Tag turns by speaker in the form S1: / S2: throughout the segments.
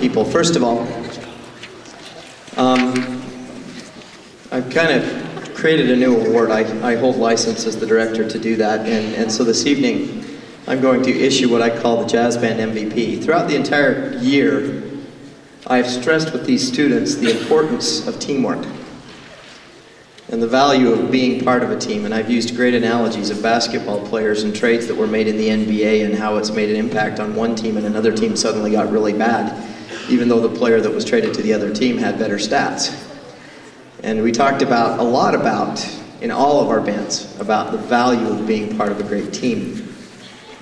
S1: people. First of all, I've kind of created a new award. I hold license as the director to do that, and so this evening I'm going to issue what I call the Jazz Band MVP. Throughout the entire year, I've stressed with these students the importance of teamwork and the value of being part of a team, and I've used great analogies of basketball players and trades that were made in the NBA and how it's made an impact on one team and another team suddenly got really bad, even though the player that was traded to the other team had better stats. And we talked about a lot about, in all of our bands, about the value of being part of a great team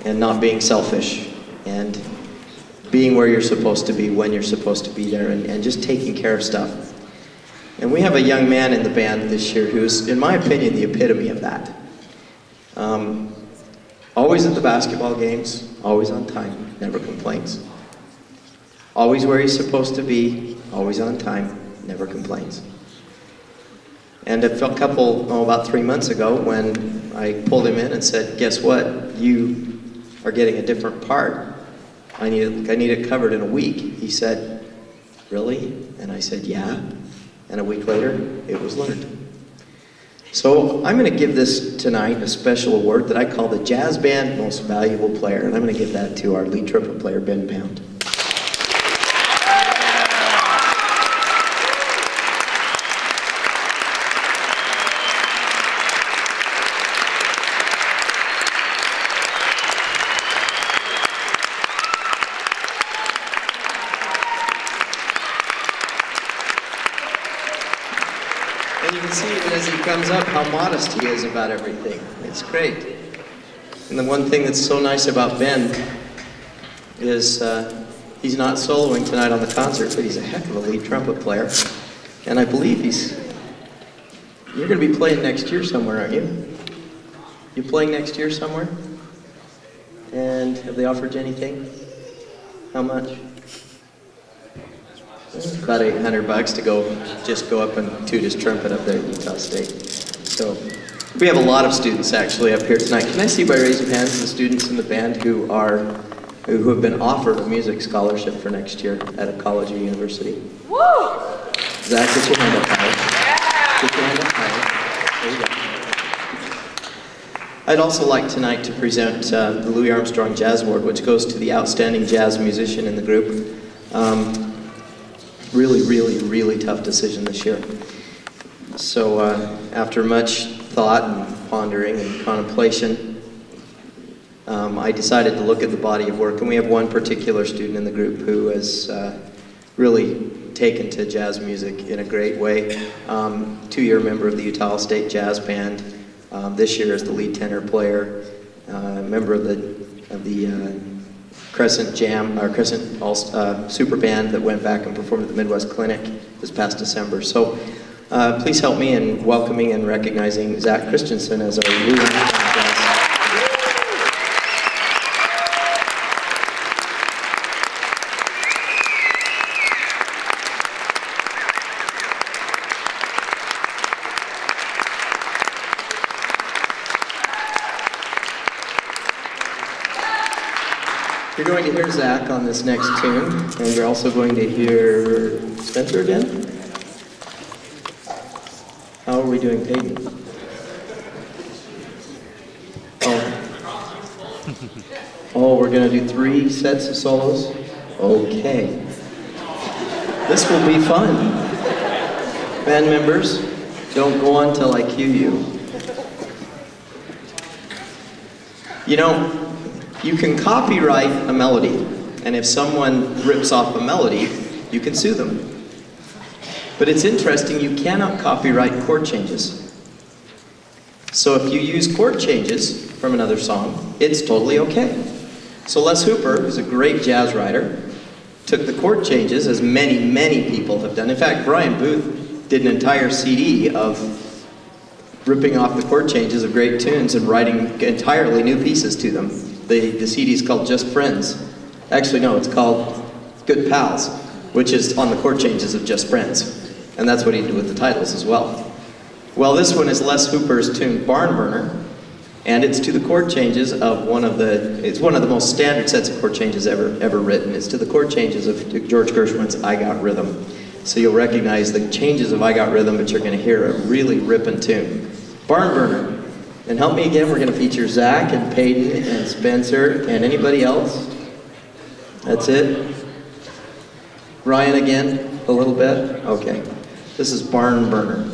S1: and not being selfish and being where you're supposed to be, when you're supposed to be there, and just taking care of stuff. And we have a young man in the band this year who's, in my opinion, the epitome of that. Always at the basketball games, always on time, never complains. Always where he's supposed to be, always on time, never complains. And a couple, about 3 months ago, when I pulled him in and said, guess what, you are getting a different part. I need it covered in a week. He said, really? And I said, yeah. And a week later, it was learned. So I'm going to give this tonight a special award that I call the Jazz Band Most Valuable Player, and I'm going to give that to our lead trumpet player, Ben Pound. And you can see even as he comes up how modest he is about everything. It's great. And the one thing that's so nice about Ben is he's not soloing tonight on the concert, but he's a heck of a lead trumpet player. And I believe you're going to be playing next year somewhere, aren't you? You playing next year somewhere? And have they offered you anything? How much? About $800 to just go up and toot his trumpet up there at Utah State. So we have a lot of students actually up here tonight. Can I see by raising hands the students in the band who have been offered a music scholarship for next year at a college or university? Woo! Zach, get your hand up higher. Get your hand up higher. There you go. I'd also like tonight to present the Louis Armstrong Jazz Award, which goes to the outstanding jazz musician in the group. Really, really, really tough decision this year. So after much thought and pondering and contemplation, I decided to look at the body of work, and we have one particular student in the group who has really taken to jazz music in a great way. 2-year member of the Utah State Jazz Band, this year is the lead tenor player, member of the Crescent Super Band that went back and performed at the Midwest Clinic this past December. So please help me in welcoming and recognizing Zach Christensen as our Louis Armstrong Jazz. You're going to hear Zach on this next tune, and you're also going to hear Spencer again. How are we doing, Peyton? Oh, we're going to do 3 sets of solos? Okay. This will be fun. Band members, don't go on till I cue you. You know, you can copyright a melody, and if someone rips off a melody, you can sue them. But it's interesting, you cannot copyright chord changes. So if you use chord changes from another song, it's totally okay. So Les Hooper, who's a great jazz writer, took the chord changes, as many, many people have done. In fact, Brian Booth did an entire CD of ripping off the chord changes of great tunes and writing entirely new pieces to them. The CD is called Just Friends. Actually, no, it's called Good Pals, which is on the chord changes of Just Friends. And that's what he did with the titles as well. Well, this one is Les Hooper's tune Barn Burner, And it's to the chord changes of it's one of the most standard sets of chord changes ever written. It's to the chord changes of George Gershwin's I Got Rhythm. So you'll recognize the changes of I Got Rhythm, but you're going to hear a really ripping tune. Barn Burner. And help me again, we're going to feature Zach and Peyton and Spencer and anybody else. That's it. Ryan again, a little bit? Okay. This is Barn Burner.